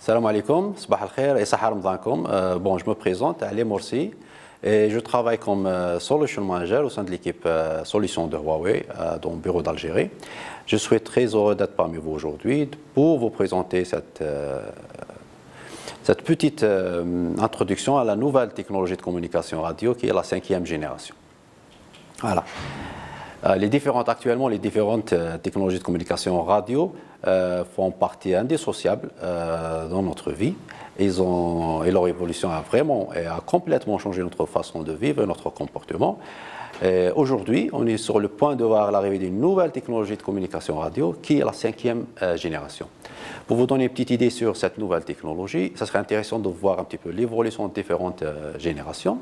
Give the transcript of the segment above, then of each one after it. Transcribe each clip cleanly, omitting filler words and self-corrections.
Salam alaikum, sabah al-khair et sahar ramadankum. Bon, je me présente, Ali Morsi, et je travaille comme Solution Manager au sein de l'équipe Solutions de Huawei dans le bureau d'Algérie. Je suis très heureux d'être parmi vous aujourd'hui pour vous présenter cette petite introduction à la nouvelle technologie de communication radio qui est la 5e génération. Voilà. Actuellement, les différentes technologies de communication radio font partie indissociable dans notre vie. Et leur évolution a complètement changé notre façon de vivre et notre comportement. Aujourd'hui, on est sur le point de voir l'arrivée d'une nouvelle technologie de communication radio qui est la 5e génération. Pour vous donner une petite idée sur cette nouvelle technologie, ça serait intéressant de voir un petit peu l'évolution de différentes générations.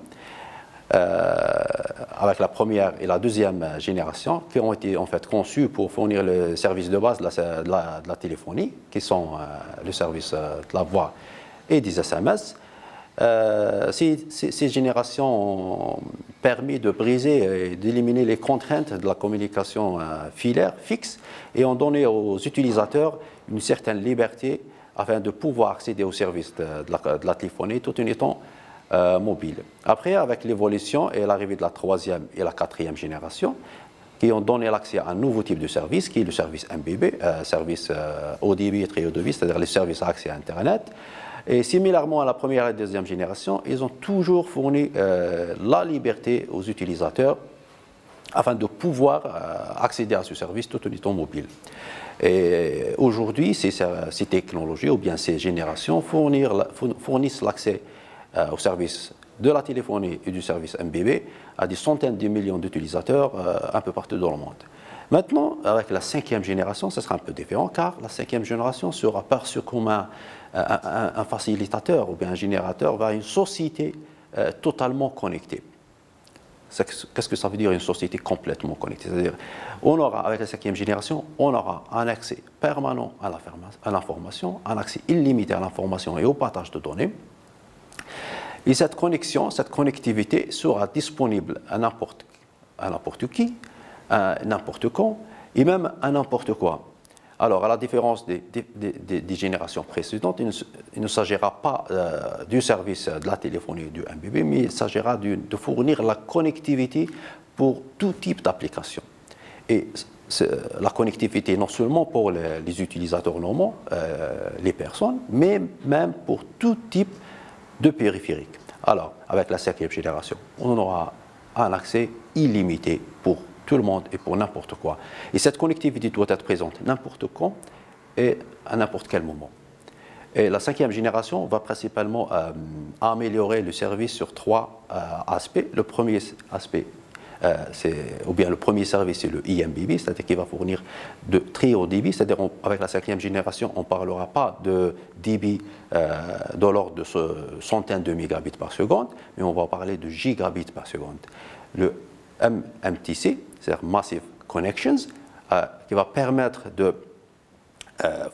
Avec la première et la deuxième génération qui ont été en fait conçues pour fournir le service de base de la téléphonie, qui sont le service de la voix et des SMS. Ces générations ont permis de briser et d'éliminer les contraintes de la communication filaire fixe et ont donné aux utilisateurs une certaine liberté afin de pouvoir accéder au service de la téléphonie tout en étant mobile. Après, avec l'évolution et l'arrivée de la 3e et la 4e génération, qui ont donné l'accès à un nouveau type de service, qui est le service MBB, service haut débit et très haut débit, c'est-à-dire les services à accès à Internet. Et similairement à la première et la deuxième génération, ils ont toujours fourni la liberté aux utilisateurs afin de pouvoir accéder à ce service tout en étant mobile. Et aujourd'hui, ces technologies ou bien ces générations fournissent l'accès au service de la téléphonie et du service MBB à des centaines de millions d'utilisateurs un peu partout dans le monde. Maintenant, avec la 5e génération, ce sera un peu différent car la 5e génération sera perçue comme un facilitateur ou bien un générateur vers une société totalement connectée. Qu'est-ce que ça veut dire une société complètement connectée? C'est-à-dire, avec la 5e génération, on aura un accès permanent à l'information, un accès illimité à l'information et au partage de données. Et cette connectivité sera disponible à n'importe qui, à n'importe quand, et même à n'importe quoi. Alors, à la différence des générations précédentes, il ne s'agira pas du service de la téléphonie du MBB, mais il s'agira de fournir la connectivité pour tout type d'application. Et la connectivité non seulement pour les utilisateurs normaux, les personnes, mais même pour tout type de périphériques. Alors, avec la 5e génération, on aura un accès illimité pour tout le monde et pour n'importe quoi. Et cette connectivité doit être présente n'importe quand et à n'importe quel moment. Et la 5e génération va principalement améliorer le service sur 3 aspects. Le premier aspect, le premier service, c'est le eMBB, c'est-à-dire qu'il va fournir de très haut débit, c'est-à-dire avec la 5e génération, on ne parlera pas de débit de l'ordre de centaines de mégabits par seconde, mais on va parler de gigabits par seconde. Le MTC, c'est-à-dire Massive Connections, qui va permettre de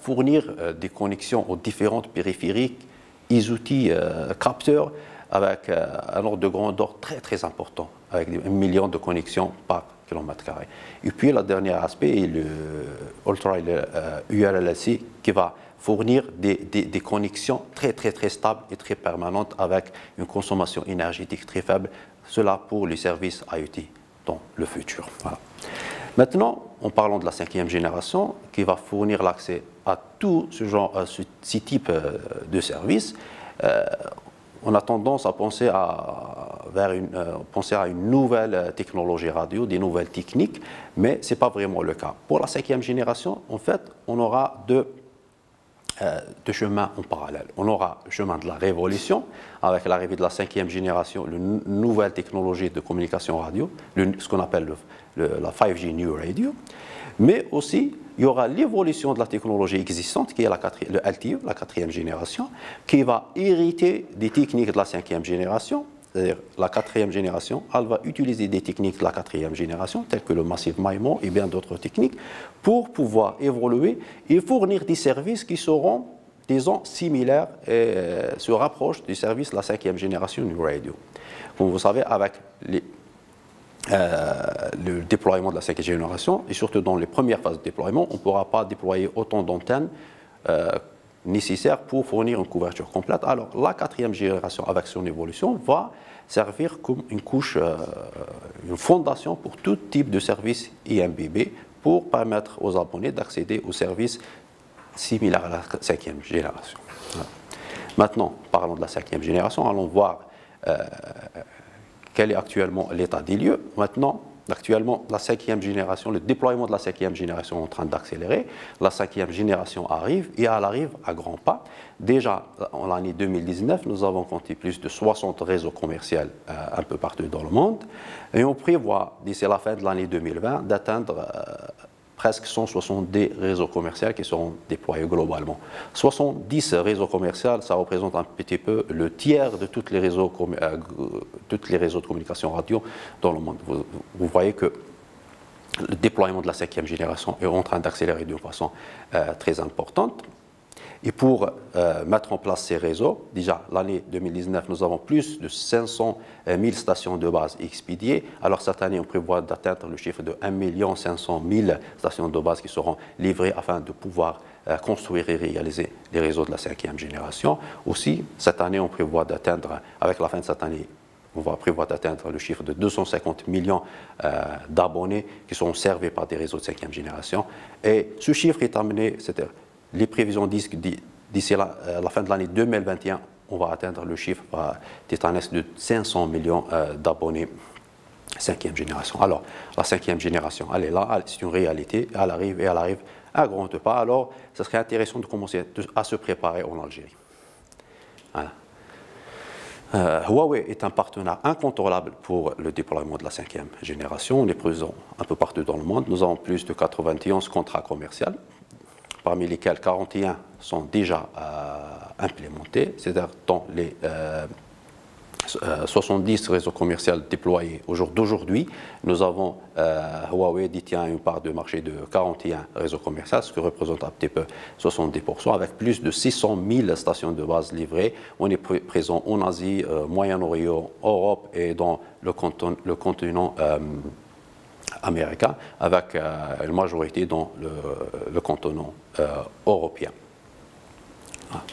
fournir des connexions aux différentes périphériques, outils, capteurs, avec un ordre de grandeur très très important, avec 1 million de connexions par kilomètre carré. Et puis le dernier aspect est le Ultra URLLC qui va fournir des connexions très très très stables et très permanentes avec une consommation énergétique très faible, cela pour les services IoT dans le futur. Voilà. Maintenant, en parlant de la 5e génération qui va fournir l'accès à tout ce type de services, on a tendance à penser à une nouvelle technologie radio, des nouvelles techniques, mais ce n'est pas vraiment le cas. Pour la 5e génération, en fait, on aura deux chemins en parallèle. On aura le chemin de la révolution, avec l'arrivée de la 5e génération, une nouvelle technologie de communication radio, ce qu'on appelle la 5G New Radio, mais aussi il y aura l'évolution de la technologie existante, qui est le LTE, la 4e génération, qui va hériter des techniques de la 5e génération, c'est-à-dire la 4e génération, elle va utiliser des techniques de la 4e génération, telles que le Massive MIMO et bien d'autres techniques, pour pouvoir évoluer et fournir des services qui seront, disons, similaires et se rapprochent du service de la 5e génération New Radio. Comme vous savez, avec le déploiement de la 5e génération, et surtout dans les premières phases de déploiement, on ne pourra pas déployer autant d'antennes nécessaires pour fournir une couverture complète. Alors, la 4e génération, avec son évolution, va servir comme une couche, une fondation pour tout type de service IMBB pour permettre aux abonnés d'accéder aux services similaires à la 5e génération. Voilà. Maintenant, parlons de la 5e génération, allons voir quel est actuellement l'état des lieux. Maintenant, actuellement, la 5e génération, le déploiement de la 5e génération est en train d'accélérer. La 5e génération arrive et elle arrive à grands pas. Déjà, en l'année 2019, nous avons compté plus de 60 réseaux commerciaux un peu partout dans le monde. Et on prévoit, d'ici la fin de l'année 2020, d'atteindre presque 170 réseaux commerciaux qui seront déployés globalement. 70 réseaux commerciaux, ça représente un petit peu le tiers de tous les réseaux de communication radio dans le monde. Vous voyez que le déploiement de la 5e génération est en train d'accélérer d'une façon très importante. Et pour mettre en place ces réseaux, déjà l'année 2019, nous avons plus de 500 000 stations de base expédiées. Alors cette année, on prévoit d'atteindre le chiffre de 1 500 000 stations de base qui seront livrées afin de pouvoir construire et réaliser les réseaux de la 5e génération. Aussi, cette année, on prévoit d'atteindre, avec la fin de cette année, on va prévoir d'atteindre le chiffre de 250 millions d'abonnés qui seront servis par des réseaux de 5e génération. Et ce chiffre est amené, c'est-à-dire les prévisions disent que d'ici la fin de l'année 2021, on va atteindre le chiffre titanesque de 500 millions d'abonnés 5e génération. Alors, la 5e génération, elle est là, c'est une réalité, elle arrive à grands pas. Alors, ce serait intéressant de commencer à se préparer en Algérie. Voilà. Huawei est un partenaire incontournable pour le déploiement de la 5e génération. On est présent un peu partout dans le monde. Nous avons plus de 91 contrats commerciaux, parmi lesquels 41 sont déjà implémentés, c'est-à-dire dans les 70 réseaux commerciaux déployés au jour d'aujourd'hui. Nous avons, Huawei détient une part de marché de 41 réseaux commerciaux, ce qui représente un petit peu 70%, avec plus de 600 000 stations de base livrées. On est présent en Asie, Moyen-Orient, Europe et dans le continent américain, avec une majorité dans le continent européen. Voilà.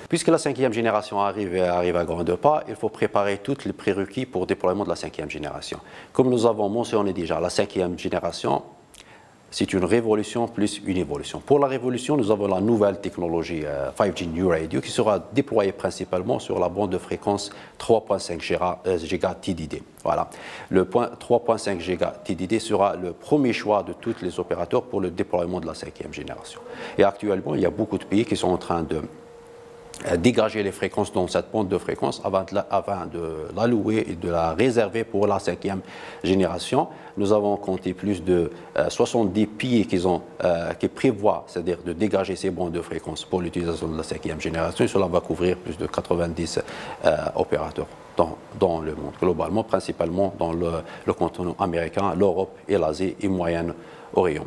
Puisque la 5e génération arrive à grands pas, il faut préparer tous les prérequis pour le déploiement de la 5e génération. Comme nous avons mentionné déjà, la 5e génération, c'est une révolution plus une évolution. Pour la révolution, nous avons la nouvelle technologie 5G New Radio qui sera déployée principalement sur la bande de fréquence 3.5 GHz TDD. Voilà. Le 3.5 GHz TDD sera le premier choix de tous les opérateurs pour le déploiement de la 5e génération. Et actuellement, il y a beaucoup de pays qui sont en train de dégager les fréquences dans cette bande de fréquences avant de l'allouer et de la réserver pour la 5e génération. Nous avons compté plus de 70 pays qui prévoient, c'est-à-dire de dégager ces bandes de fréquences pour l'utilisation de la 5e génération. Et cela va couvrir plus de 90 opérateurs dans le monde, globalement, principalement dans le continent américain, l'Europe et l'Asie et Moyen-Orient.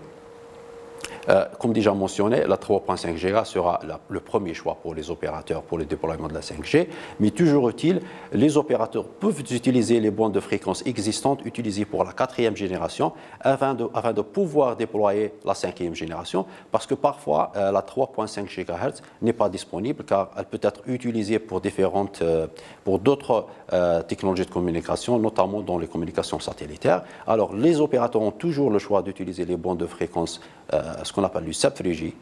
Comme déjà mentionné, la 3.5 GHz sera le premier choix pour les opérateurs pour le déploiement de la 5G, mais toujours utile, les opérateurs peuvent utiliser les bandes de fréquences existantes utilisées pour la 4e génération afin de pouvoir déployer la 5e génération, parce que parfois la 3.5 GHz n'est pas disponible car elle peut être utilisée pour d'autres technologies de communication, notamment dans les communications satellitaires. Alors les opérateurs ont toujours le choix d'utiliser les bandes de fréquences ce qu'on appelle le sub-3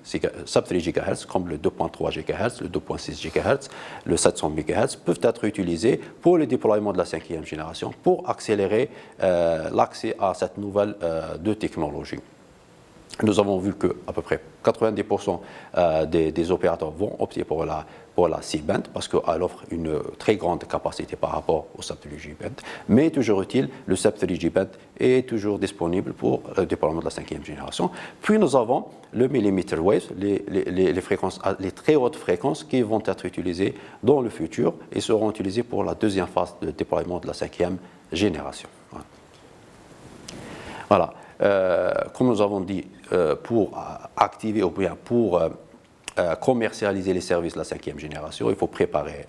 GHz, comme le 2.3 GHz, le 2.6 GHz, le 700 MHz, peuvent être utilisés pour le déploiement de la 5e génération pour accélérer l'accès à cette nouvelle de technologie. Nous avons vu qu'à peu près 90% des opérateurs vont opter pour la C-band parce qu'elle offre une très grande capacité par rapport au sub-3 GHz. Mais toujours utile, le sub-3 GHz est toujours disponible pour le déploiement de la 5e génération. Puis nous avons le millimeter wave, les très hautes fréquences qui vont être utilisées dans le futur et seront utilisées pour la deuxième phase de déploiement de la 5e génération. Voilà. Comme nous avons dit, pour activer ou bien pour commercialiser les services de la 5e génération, il faut préparer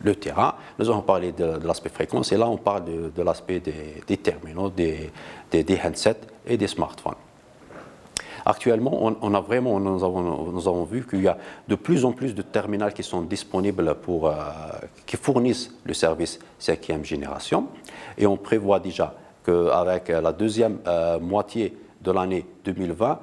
le terrain. Nous avons parlé de l'aspect fréquence et là on parle de l'aspect des terminaux, des handsets et des smartphones. Actuellement, nous avons vu qu'il y a de plus en plus de terminaux qui sont disponibles qui fournissent le service 5e génération. Et on prévoit déjà qu'avec la deuxième moitié de l'année 2020,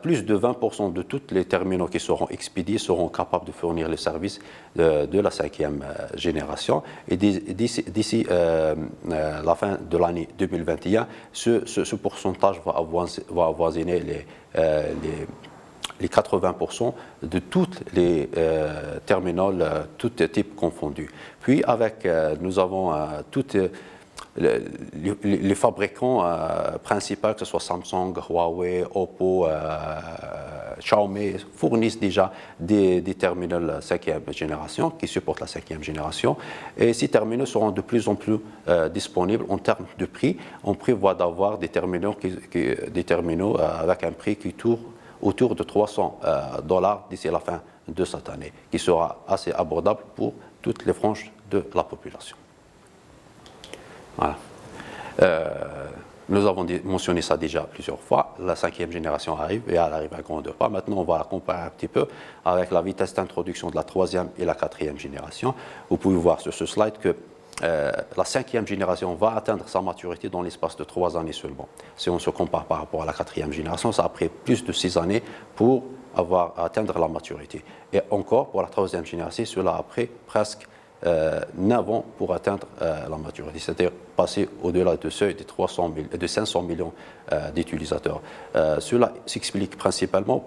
plus de 20% de tous les terminaux qui seront expédiés seront capables de fournir le service de la 5e génération. Et d'ici la fin de l'année 2021, ce pourcentage va avoisiner les 80% de tous les terminaux, tous types confondus. Puis nous avons toutes les fabricants principaux, que ce soit Samsung, Huawei, Oppo, Xiaomi, fournissent déjà des terminaux 5e génération qui supportent la 5e génération. Et ces terminaux seront de plus en plus disponibles en termes de prix. On prévoit d'avoir des terminaux avec un prix qui tourne autour de $300 d'ici la fin de cette année, qui sera assez abordable pour toutes les franges de la population. Voilà. Nous avons mentionné ça déjà plusieurs fois. La 5e génération arrive et elle arrive à grands pas. Maintenant, on va la comparer un petit peu avec la vitesse d'introduction de la 3e et la 4e génération. Vous pouvez voir sur ce slide que la 5e génération va atteindre sa maturité dans l'espace de 3 années seulement. Si on se compare par rapport à la 4e génération, ça a pris plus de 6 années pour atteindre la maturité. Et encore, pour la 3e génération, cela a pris presque 9 ans pour atteindre la maturité, c'est-à-dire passer au-delà de seuil de 500 millions d'utilisateurs. Cela s'explique principalement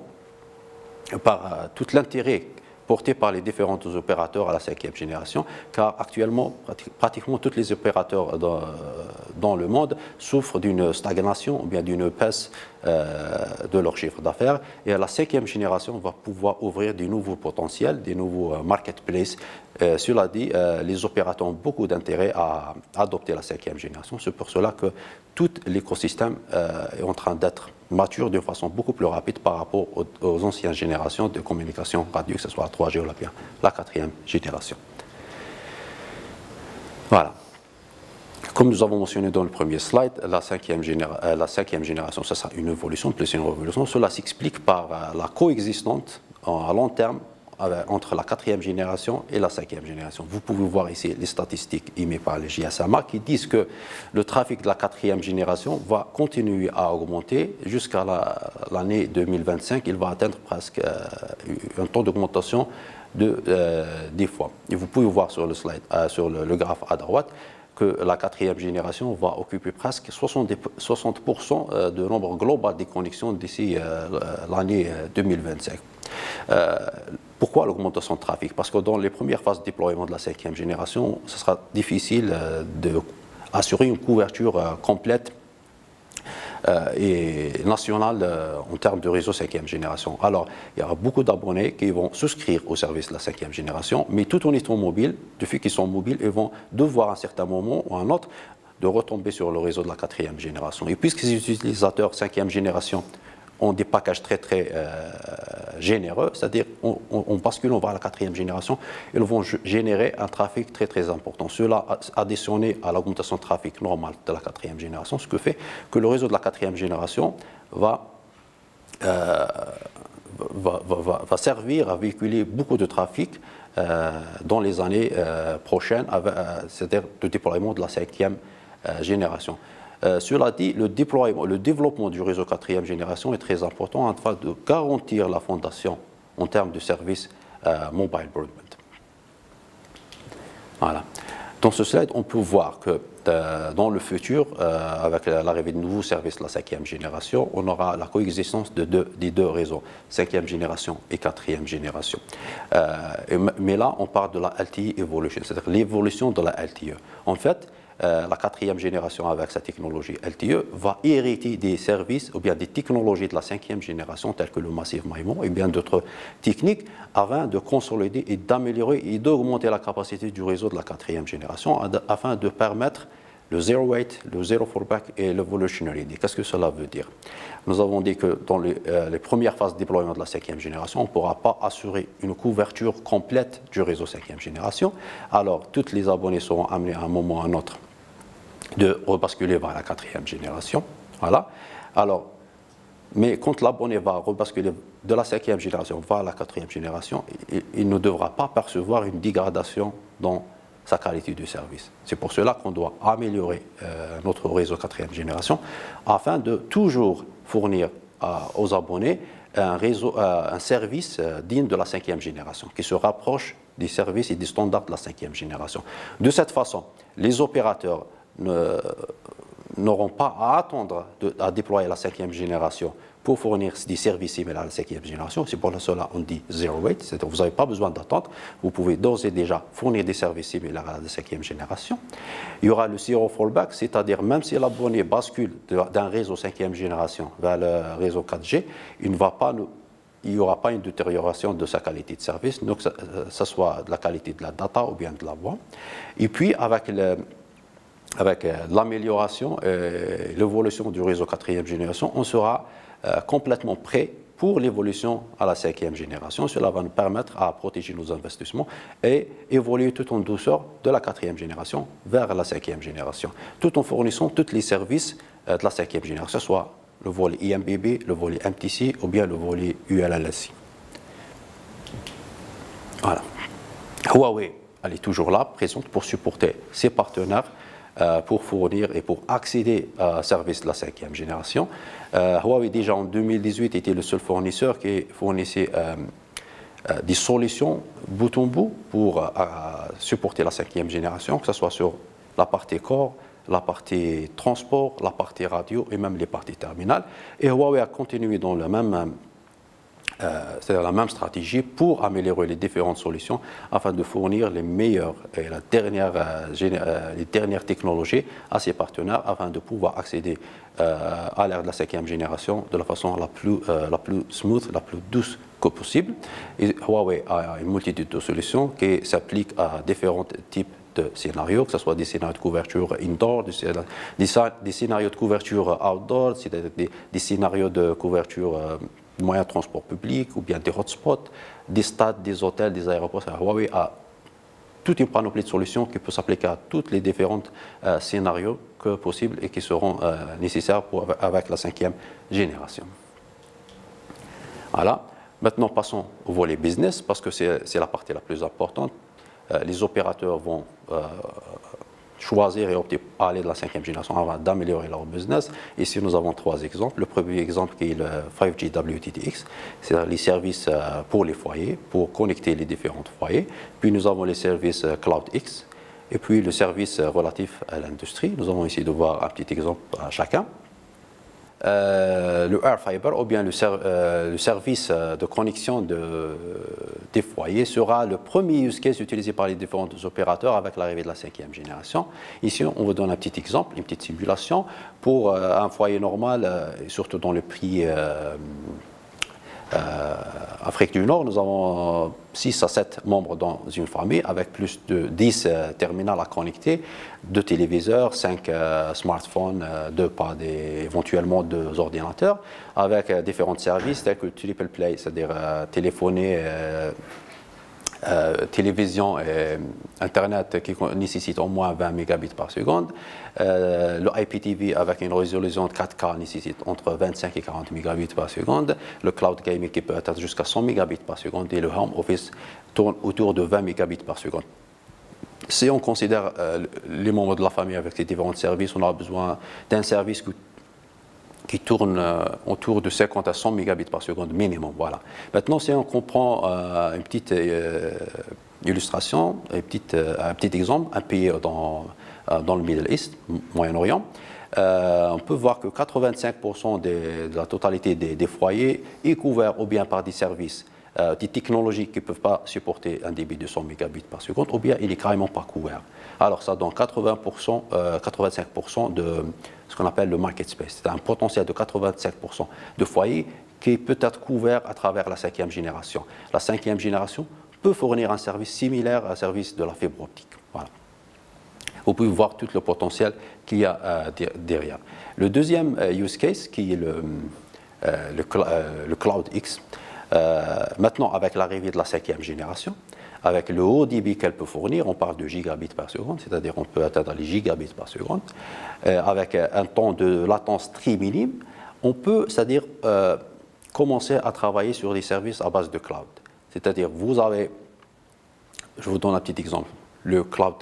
par tout l'intérêt porté par les différents opérateurs à la 5e génération, car actuellement, pratiquement tous les opérateurs dans le monde souffrent d'une stagnation ou bien d'une baisse de leur chiffre d'affaires. Et la 5e génération va pouvoir ouvrir des nouveaux potentiels, des nouveaux marketplaces. Cela dit, les opérateurs ont beaucoup d'intérêt à adopter la 5e génération. C'est pour cela que tout l'écosystème est en train d'être mature d'une façon beaucoup plus rapide par rapport aux anciennes générations de communication radio, que ce soit la 3G ou la 4e génération. Voilà. Comme nous avons mentionné dans le premier slide, la 5e génération, ça sera une évolution, plus une révolution. Cela s'explique par la coexistence à long terme entre la 4e génération et la 5e génération. Vous pouvez voir ici les statistiques émises par les GSMA qui disent que le trafic de la 4e génération va continuer à augmenter jusqu'à l'année 2025. Il va atteindre presque un taux d'augmentation de 10 fois. Et vous pouvez voir sur le slide, sur le graphe à droite, que la 4e génération va occuper presque 60% du nombre global des connexions d'ici l'année 2025. Pourquoi l'augmentation de trafic? Parce que dans les premières phases de déploiement de la 5e génération, ce sera difficile d'assurer une couverture complète et nationale en termes de réseau 5e génération. Alors, il y aura beaucoup d'abonnés qui vont souscrire au service de la 5e génération, mais tout en étant mobiles, depuis qu'ils sont mobiles, ils vont devoir à un certain moment ou à un autre de retomber sur le réseau de la 4e génération. Et puisque ces utilisateurs 5e génération ont des packages très généreux, c'est-à-dire en basculant vers la 4e génération, ils vont générer un trafic très important. Cela additionné à l'augmentation de trafic normale de la 4e génération, ce qui fait que le réseau de la 4e génération va servir à véhiculer beaucoup de trafic dans les années prochaines, c'est-à-dire le déploiement de la 5e génération. Cela dit, le développement du réseau 4e génération est très important afin de garantir la fondation en termes de services mobile broadband. Voilà. Dans ce slide, on peut voir que dans le futur, avec l'arrivée de nouveaux services de la 5e génération, on aura la coexistence des deux réseaux, 5e génération et 4e génération. Mais là, on parle de la LTE Evolution, c'est-à-dire l'évolution de la LTE. En fait, la 4e génération avec sa technologie LTE va hériter des services ou bien des technologies de la 5e génération telles que le Massive MIMO et bien d'autres techniques afin de consolider et d'améliorer et d'augmenter la capacité du réseau de la 4e génération afin de permettre le Zero Wait, le Zero Fallback et l'Evolutionary. Qu'est-ce que cela veut dire? Nous avons dit que dans les premières phases de déploiement de la 5e génération, on ne pourra pas assurer une couverture complète du réseau 5e génération. Alors, tous les abonnés seront amenés à un moment ou à un autre de rebasculer vers la 4e génération. Voilà. Alors, Mais quand l'abonné va rebasculer de la 5e génération vers la 4e génération, il ne devra pas percevoir une dégradation dans sa qualité de service. C'est pour cela qu'on doit améliorer notre réseau 4e génération afin de toujours fournir aux abonnés un service digne de la 5e génération, qui se rapproche des services et des standards de la 5e génération. De cette façon, les opérateurs n'auront pas à attendre à déployer la 5e génération pour fournir des services similaires à la 5e génération. C'est pour cela qu'on dit zero wait, c'est-à-dire que vous n'avez pas besoin d'attendre, vous pouvez d'ores et déjà fournir des services similaires à la 5e génération. Il y aura le zero fallback, c'est-à-dire même si l'abonné bascule d'un réseau 5e génération vers le réseau 4G, il n'y aura pas une détérioration de sa qualité de service, donc que ce soit de la qualité de la data ou bien de la voix. Et puis avec l'amélioration et l'évolution du réseau 4e génération, on sera complètement prêt pour l'évolution à la 5e génération. Cela va nous permettre à protéger nos investissements et évoluer tout en douceur de la 4e génération vers la 5e génération, tout en fournissant tous les services de la 5e génération, que ce soit le volet IMBB, le volet MTC ou bien le volet ULLSI. Voilà. Huawei, elle est toujours là, présente pour supporter ses partenaires pour fournir et pour accéder aux services de la 5e génération. Huawei, déjà en 2018, était le seul fournisseur qui fournissait des solutions bout en bout pour supporter la 5e génération, que ce soit sur la partie corps, la partie transport, la partie radio et même les parties terminales. Et Huawei a continué dans le même c'est-à-dire la même stratégie pour améliorer les différentes solutions afin de fournir les meilleures et les dernières technologies à ses partenaires afin de pouvoir accéder à l'ère de la 5e génération de la façon la plus smooth, la plus douce que possible. Et Huawei a une multitude de solutions qui s'appliquent à différents types de scénarios, que ce soit des scénarios de couverture indoor, des scénarios de couverture outdoor, c'est-à-dire des scénarios de couverture moyens de transport public ou bien des hotspots, des stades, des hôtels, des aéroports. Huawei a toute une panoplie de solutions qui peut s'appliquer à tous les différents scénarios que possibles et qui seront nécessaires avec la 5e génération. Voilà. Maintenant, passons au volet business parce que c'est la partie la plus importante. Les opérateurs vont choisir et opter pour aller de la 5e génération avant d'améliorer leur business. Ici, nous avons trois exemples. Le premier exemple qui est le 5G WTTX, c'est les services pour les foyers, pour connecter les différents foyers. Puis nous avons les services CloudX et puis le service relatif à l'industrie. Nous allons essayer de voir un petit exemple à chacun. Le AirFiber ou bien le service de connexion des foyers sera le premier use case utilisé par les différents opérateurs avec l'arrivée de la 5e génération. Ici, on vous donne un petit exemple, une petite simulation pour un foyer normal, surtout dans le prix Afrique du Nord. Nous avons 6 à 7 membres dans une famille avec plus de 10 terminals à connecter, 2 téléviseurs, 5 smartphones, 2 pads éventuellement 2 ordinateurs, avec différents services tels que Triple Play, c'est-à-dire téléphoner, télévision et Internet qui nécessite au moins 20 mégabits par seconde. Le IPTV avec une résolution de 4K nécessite entre 25 et 40 mégabits par seconde. Le cloud gaming qui peut atteindre jusqu'à 100 mégabits par seconde et le home office tourne autour de 20 mégabits par seconde. Si on considère les membres de la famille avec ces différents services, on a besoin d'un service qui tourne autour de 50 à 100 mégabits par seconde minimum. Voilà. Maintenant, si on comprend une petite illustration, un petit exemple, un pays dans le Middle East, Moyen-Orient, on peut voir que 85% de la totalité des foyers est couvert ou bien par des services, des technologies qui ne peuvent pas supporter un débit de 100 mégabits par seconde, ou bien il n'est carrément pas couvert. Alors ça donne 85% de ce qu'on appelle le market space. C'est un potentiel de 85% de foyers qui peut être couvert à travers la 5e génération. La 5e génération peut fournir un service similaire à un service de la fibre optique. Voilà. Vous pouvez voir tout le potentiel qu'il y a derrière. Le deuxième use case, qui est le CloudX, maintenant avec l'arrivée de la 5e génération, avec le haut débit qu'elle peut fournir, on parle de gigabits par seconde, c'est-à-dire on peut atteindre les gigabits par seconde, avec un temps de latence très minime, on peut, c'est-à-dire, commencer à travailler sur des services à base de cloud. C'est-à-dire, vous avez, je vous donne un petit exemple, le cloud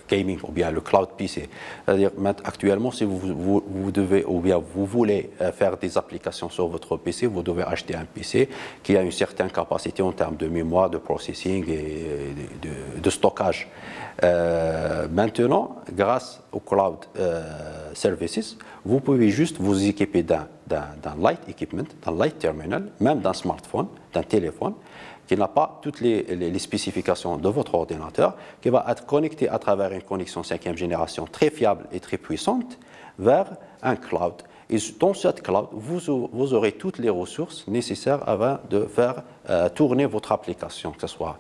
gaming ou bien le cloud PC. C'est-à-dire, actuellement, si vous devez ou bien vous voulez faire des applications sur votre PC, vous devez acheter un PC qui a une certaine capacité en termes de mémoire, de processing et de stockage. Maintenant, grâce au cloud services, vous pouvez juste vous équiper d'un light equipment, d'un light terminal, même d'un smartphone, d'un téléphone, qui n'a pas toutes les spécifications de votre ordinateur, qui va être connecté à travers une connexion 5e génération très fiable et très puissante vers un cloud. Et dans cette cloud, vous aurez toutes les ressources nécessaires afin de faire tourner votre application, que ce soit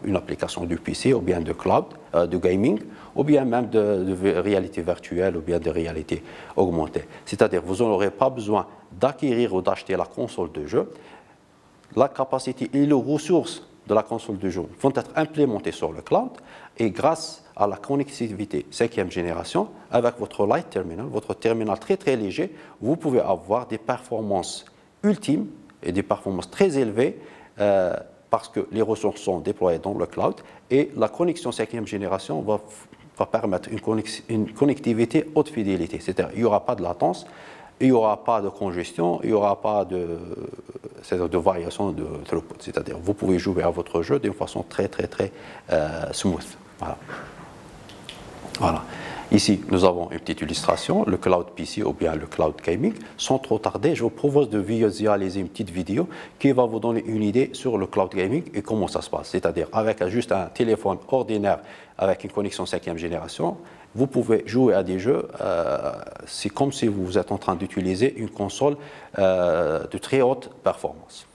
une application du PC ou bien de cloud, de gaming, ou bien même de réalité virtuelle ou bien de réalité augmentée. C'est-à-dire que vous n'aurez pas besoin d'acquérir ou d'acheter la console de jeu. La capacité et les ressources de la console de jeu vont être implémentées sur le cloud et grâce à la connectivité 5e génération, avec votre light terminal, votre terminal très très léger, vous pouvez avoir des performances ultimes et des performances très élevées parce que les ressources sont déployées dans le cloud et la connexion 5e génération va permettre une connectivité haute fidélité. C'est-à-dire qu'il n'y aura pas de latence, il n'y aura pas de congestion, il n'y aura pas de variation de throughput. C'est-à-dire vous pouvez jouer à votre jeu d'une façon très smooth. Voilà. Voilà. Ici, nous avons une petite illustration, le cloud PC ou bien le cloud gaming. Sans trop tarder, je vous propose de visualiser une petite vidéo qui va vous donner une idée sur le cloud gaming et comment ça se passe. C'est-à-dire avec juste un téléphone ordinaire avec une connexion 5e génération, vous pouvez jouer à des jeux, c'est comme si vous êtes en train d'utiliser une console de très haute performance.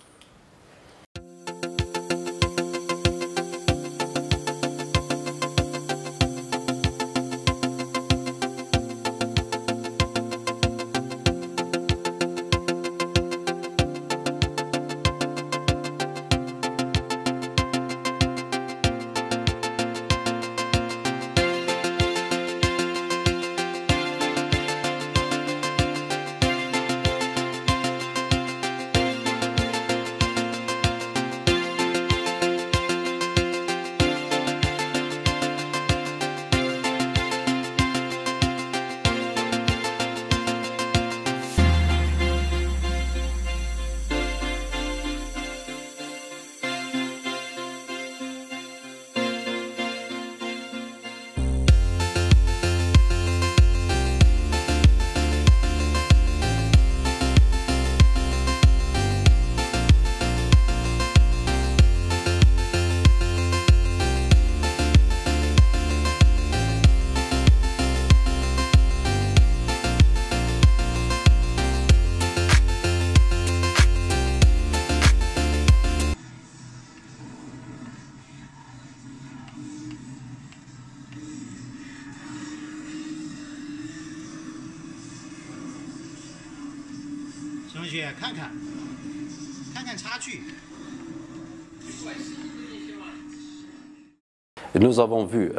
Nous avons vu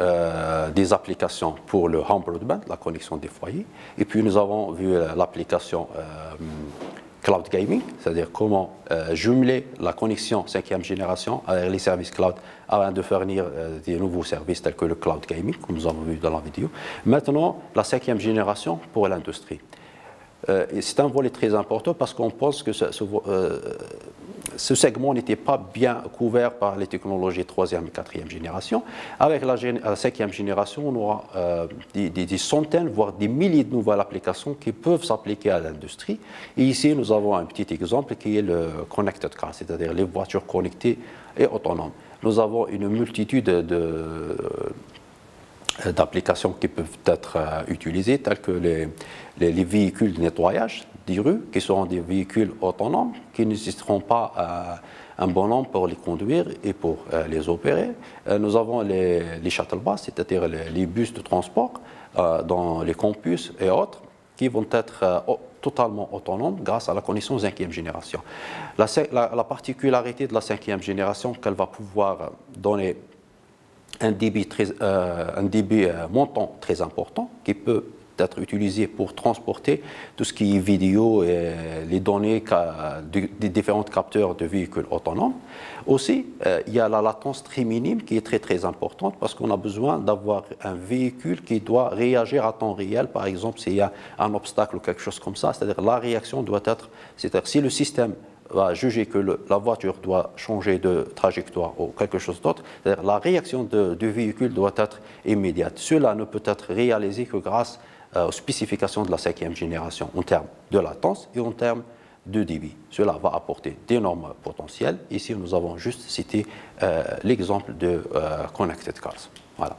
des applications pour le home broadband, la connexion des foyers, et puis nous avons vu l'application cloud gaming, c'est-à-dire comment jumeler la connexion 5e génération avec les services cloud afin de fournir des nouveaux services tels que le cloud gaming, comme nous avons vu dans la vidéo. Maintenant, la 5e génération pour l'industrie. C'est un volet très important parce qu'on pense que ce segment n'était pas bien couvert par les technologies 3e et 4e génération. Avec la 5e génération, on aura des centaines, voire des milliers de nouvelles applications qui peuvent s'appliquer à l'industrie. Et ici, nous avons un petit exemple qui est le Connected Car, c'est-à-dire les voitures connectées et autonomes. Nous avons une multitude d'applications qui peuvent être utilisées, telles que les véhicules de nettoyage des rues, qui seront des véhicules autonomes, qui ne nécessiteront pas un bonhomme pour les conduire et pour les opérer. Nous avons les shuttle bus, c'est-à-dire les bus de transport dans les campus et autres, qui vont être totalement autonomes grâce à la connexion 5e génération. La particularité de la 5e génération, qu'elle va pouvoir donner un débit montant très important qui peut être utilisé pour transporter tout ce qui est vidéo et les données des différents capteurs de véhicules autonomes. Aussi, il y a la latence très minime qui est très très importante parce qu'on a besoin d'avoir un véhicule qui doit réagir à temps réel. Par exemple, s'il y a un obstacle ou quelque chose comme ça, c'est-à-dire la réaction doit être, c'est-à-dire si le système va juger que la voiture doit changer de trajectoire ou quelque chose d'autre, c'est-à-dire la réaction du véhicule doit être immédiate. Cela ne peut être réalisé que grâce aux spécifications de la 5e génération en termes de latence et en termes de débit. Cela va apporter d'énormes potentiels. Ici, nous avons juste cité l'exemple de Connected Cars. Voilà.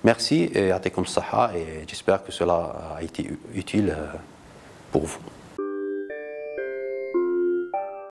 Merci et à et j'espère que cela a été utile pour vous.